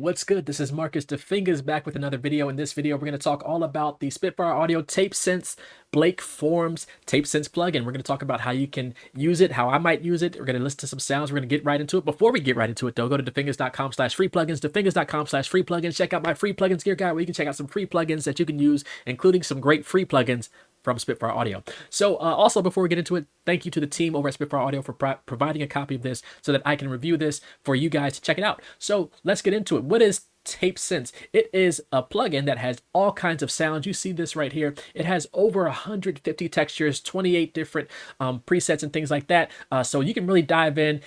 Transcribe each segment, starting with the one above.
What's good? This is Marcus the Fingaz back with another video. In this video, we're going to talk all about the Spitfire Audio Tape Synths BlankFor.ms Tape Synths plugin. We're going to talk about how you can use it, how I might use it. We're going to listen to some sounds. We're going to get right into it. Before we get right into it, though, go to defingaz.com/free-plugins, defingaz.com/free-plugins. Check out my free plugins gear guide where you can check out some free plugins that you can use, including some great free plugins from Spitfire Audio. So also, before we get into it, thank you to the team over at Spitfire Audio for providing a copy of this so that I can review this for you guys to check it out. So let's get into it. What is Tape Synths? It is a plugin that has all kinds of sounds. You see this right here. It has over 150 textures, 28 different presets and things like that. So you can really dive in.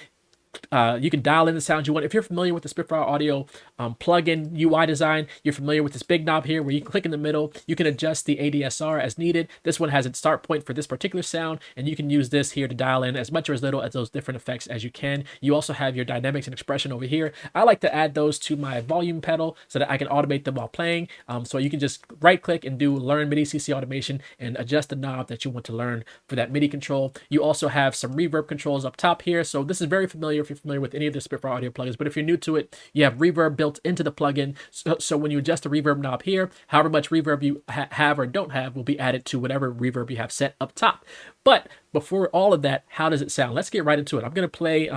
You can dial in the sounds you want. If you're familiar with the Spitfire Audio plugin UI design, you're familiar with this big knob here where you can click in the middle. You can adjust the ADSR as needed. This one has its start point for this particular sound, and you can use this here to dial in as much or as little as those different effects as you can. You also have your dynamics and expression over here. I like to add those to my volume pedal so that I can automate them while playing. So you can just right click and do Learn MIDI CC Automation and adjust the knob that you want to learn for that MIDI control. You also have some reverb controls up top here. So this is very familiar if you're familiar with any of the Spitfire Audio plugins, but if you're new to it, you have reverb built into the plugin. So when you adjust the reverb knob here, however much reverb you have or don't have will be added to whatever reverb you have set up top. But before all of that, how does it sound? Let's get right into it. I'm going to play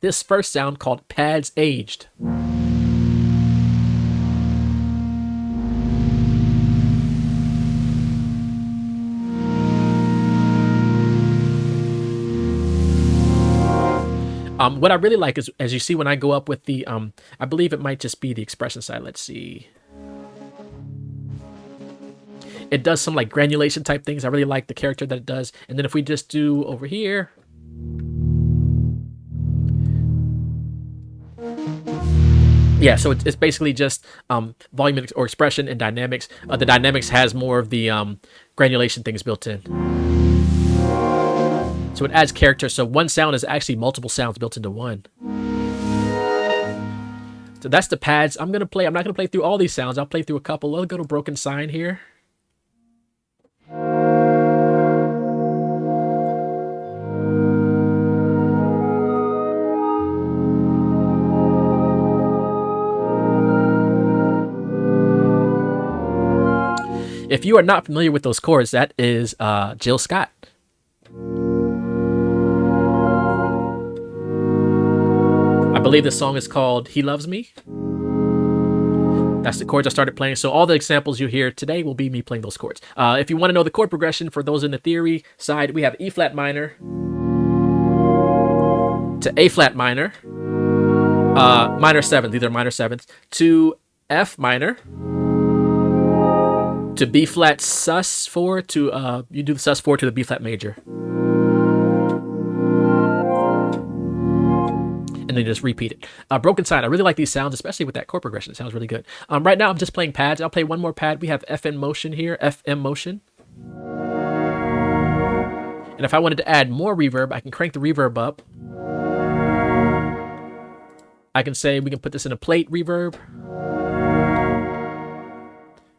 this first sound called Pads Aged. What I really like is, as you see when I go up with the, I believe it might just be the expression side. Let's see. It does some like granulation type things. I really like the character that it does. And then if we just do over here. Yeah, so it's basically just volume or expression and dynamics. The dynamics has more of the granulation things built in. So it adds character. So one sound is actually multiple sounds built into one. So that's the pads. I'm not going to play through all these sounds. I'll play through a couple. Let's go to Broken Sign here. If you are not familiar with those chords, that is Jill Scott. I believe this song is called He Loves Me. That's the chords I started playing. So all the examples you hear today will be me playing those chords. If you want to know the chord progression for those in the theory side, we have E flat minor to A flat minor, minor seventh, these are minor sevenths, to F minor, to B flat sus4, to you do the sus4 to the B flat major. And then just repeat it. Broken Sign. I really like these sounds, especially with that chord progression. It sounds really good. Right now, I'm just playing pads. I'll play one more pad. We have FM motion here. FM motion. And if I wanted to add more reverb, I can crank the reverb up. I can say we can put this in a plate reverb.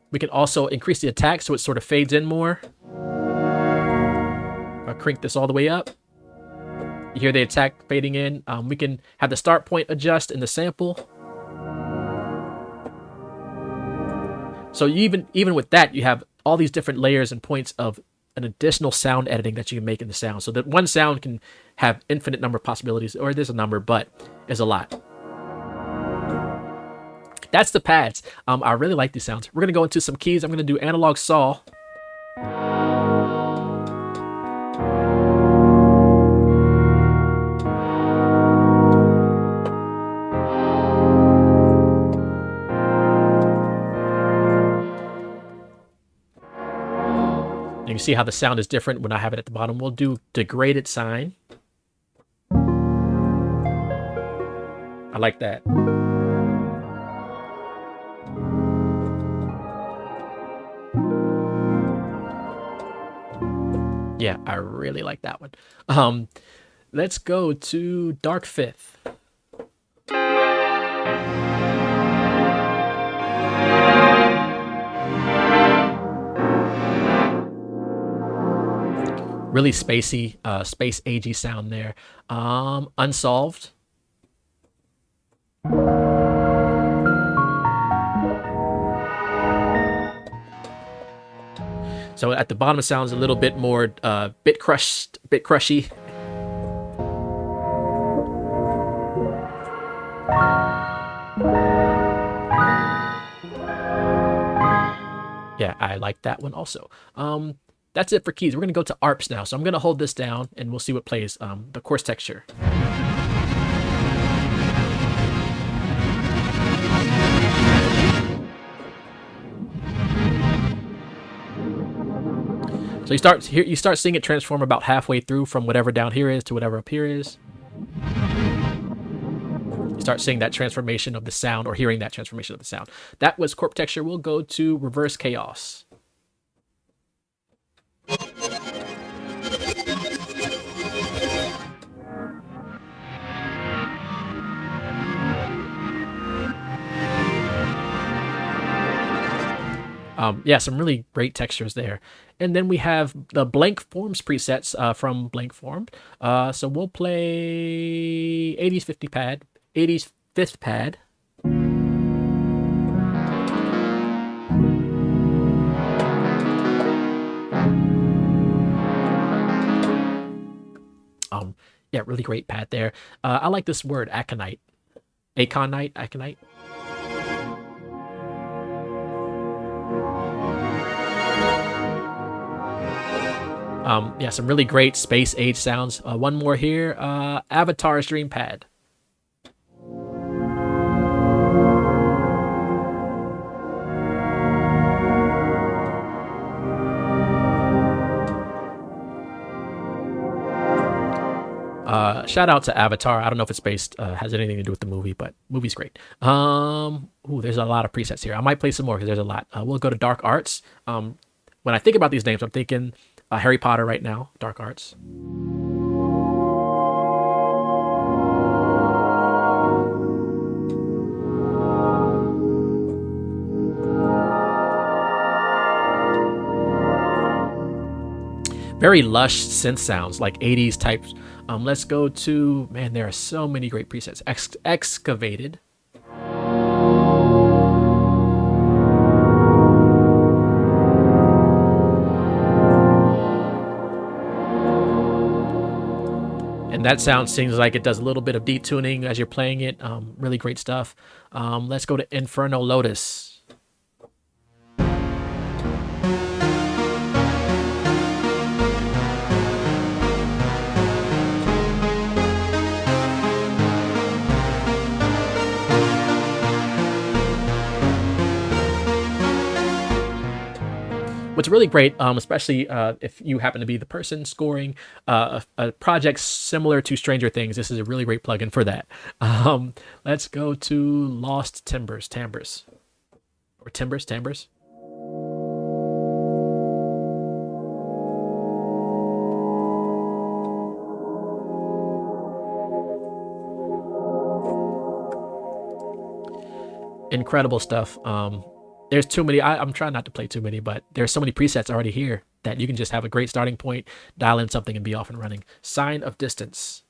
We can also increase the attack so it sort of fades in more. I'll crank this all the way up. You hear the attack fading in. We can have the start point adjust in the sample. So even with that, you have all these different layers and points of an additional sound editing that you can make in the sound. So that one sound can have infinite number of possibilities, or there's a number, but it's a lot. That's the pads. I really like these sounds. We're going to go into some keys. I'm going to do analog saw. And you see how the sound is different when I have it at the bottom. We'll do degraded sine. I like that. Yeah, I really like that one. Let's go to Dark Fifth. Really spacey, space agey sound there. Unsolved. So at the bottom it sounds a little bit more bit crushy. Yeah, I like that one also. That's it for keys. We're gonna go to Arps now. So I'm gonna hold this down and we'll see what plays. The coarse texture. So you start seeing it transform about halfway through from whatever down here is to whatever up here is. You start seeing that transformation of the sound, or hearing that transformation of the sound. That was Corp Texture. We'll go to Reverse Chaos. Yeah, some really great textures there. And then we have the Blank Forms presets from Blank Form. So we'll play 80s 50 pad, 80s 5th pad. Yeah, really great pad there. I like this word, aconite. Aconite. Yeah, some really great space age sounds. One more here, Avatar's Dream Pad. Shout out to Avatar. I don't know if it's based, has anything to do with the movie, but movie's great. Ooh, there's a lot of presets here. I might play some more because there's a lot. We'll go to Dark Arts. When I think about these names, I'm thinking Harry Potter right now, Dark Arts. Very lush synth sounds, like 80s types. Let's go to, man, there are so many great presets. Excavated. And that sound seems like it does a little bit of detuning as you're playing it. Really great stuff. Let's go to Inferno Lotus. What's really great, especially if you happen to be the person scoring a project similar to Stranger Things, this is a really great plugin for that. Let's go to Lost Timbers. Incredible stuff. There's too many. I'm trying not to play too many, but there's so many presets already here that you can just have a great starting point, dial in something, and be off and running. Sign of Distance.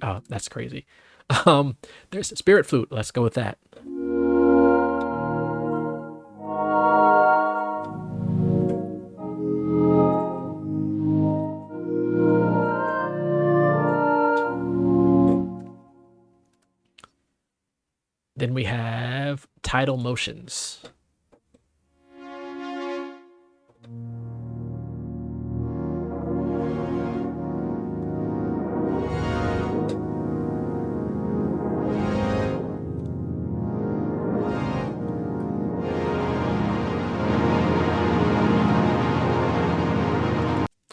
Oh, that's crazy. There's a Spirit Flute. Let's go with that. Then we have Tidal Motions.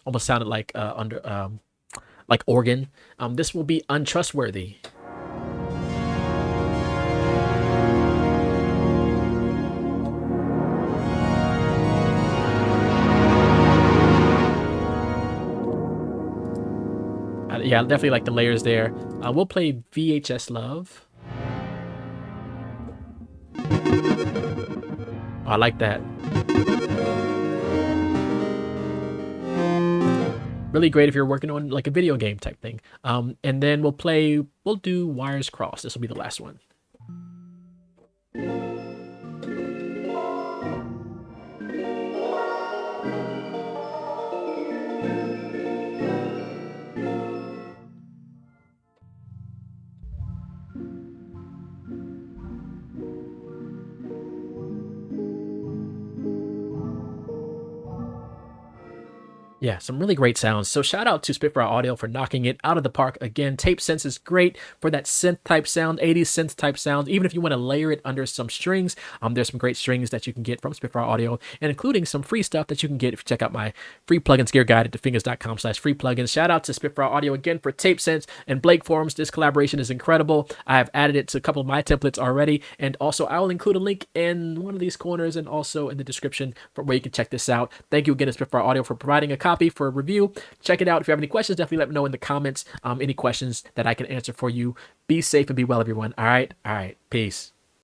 Almost sounded like like organ. This will be Untrustworthy. Yeah, I definitely like the layers there. We'll play VHS Love. Oh, I like that. Really great if you're working on like a video game type thing. And then we'll do Wires Crossed. This will be the last one. Yeah, some really great sounds. So shout out to Spitfire Audio for knocking it out of the park again. Tape Synths is great for that synth type sound, 80s synth type sound. Even if you want to layer it under some strings, there's some great strings that you can get from Spitfire Audio, and including some free stuff that you can get if you check out my free plugins gear guide at Fingaz.com/free plugins. Shout out to Spitfire Audio again for Tape Synths and BlankFor.ms. This collaboration is incredible. I have added it to a couple of my templates already, and also I will include a link in one of these corners and also in the description for where you can check this out. Thank you again to Spitfire Audio for providing a copy for a review. Check it out. If you have any questions, definitely let me know in the comments. Any questions that I can answer for you. Be safe and be well, everyone. All right. Peace.